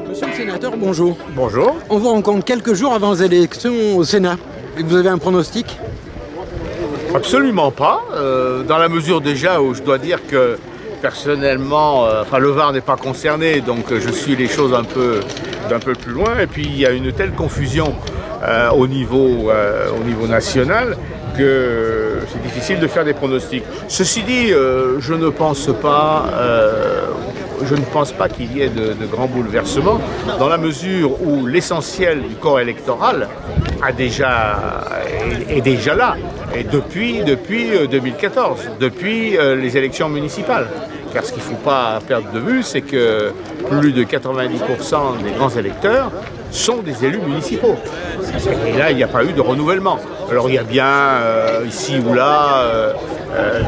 Monsieur le sénateur, bonjour. Bonjour. On vous rencontre quelques jours avant les élections au Sénat. Et vous avez un pronostic? Absolument pas, dans la mesure déjà où je dois dire que personnellement, le Var n'est pas concerné, donc je suis les choses d'un peu plus loin, et puis il y a une telle confusion au niveau national que c'est difficile de faire des pronostics. Ceci dit, je ne pense pas qu'il y ait de grands bouleversements, dans la mesure où l'essentiel du corps électoral est déjà là, et depuis 2014, depuis les élections municipales. Car ce qu'il ne faut pas perdre de vue, c'est que plus de 90% des grands électeurs sont des élus municipaux. Et là, il n'y a pas eu de renouvellement. Alors il y a bien ici ou là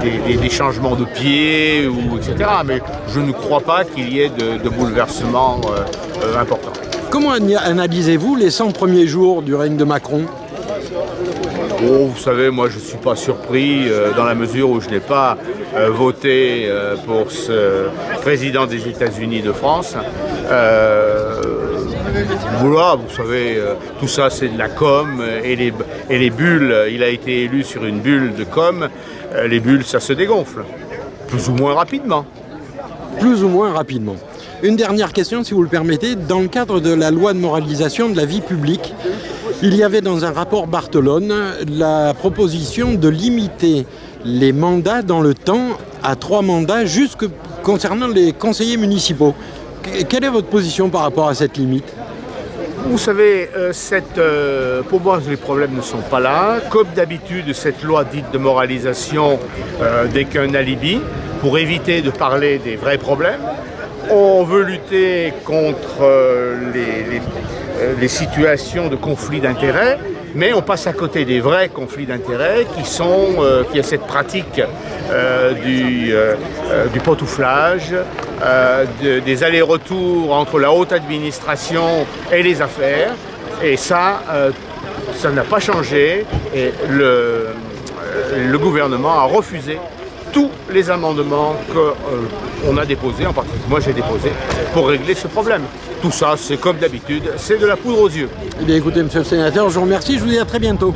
des changements de pied, etc. Mais je ne crois pas qu'il y ait de bouleversements importants. Comment analysez-vous les 100 premiers jours du règne de Macron? Oh, vous savez, moi je ne suis pas surpris dans la mesure où je n'ai pas voté pour ce président des États-Unis de France. Voilà, vous savez, tout ça c'est de la com et les bulles, il a été élu sur une bulle de com, les bulles ça se dégonfle, plus ou moins rapidement. Plus ou moins rapidement. Une dernière question, si vous le permettez. Dans le cadre de la loi de moralisation de la vie publique, il y avait dans un rapport Barthelone la proposition de limiter les mandats dans le temps à 3 mandats, jusque concernant les conseillers municipaux. Quelle est votre position par rapport à cette limite? Vous savez, pour moi, les problèmes ne sont pas là. Comme d'habitude, cette loi dite de moralisation n'est qu'un alibi pour éviter de parler des vrais problèmes. On veut lutter contre les situations de conflit d'intérêts, mais on passe à côté des vrais conflits d'intérêts qui est cette pratique du pantouflage, des allers-retours entre la haute administration et les affaires. Et ça n'a pas changé. Et le gouvernement a refusé tous les amendements qu'on a déposés, en particulier moi j'ai déposé, pour régler ce problème. Tout ça, c'est comme d'habitude, c'est de la poudre aux yeux. Eh bien écoutez, monsieur le sénateur, je vous remercie, je vous dis à très bientôt.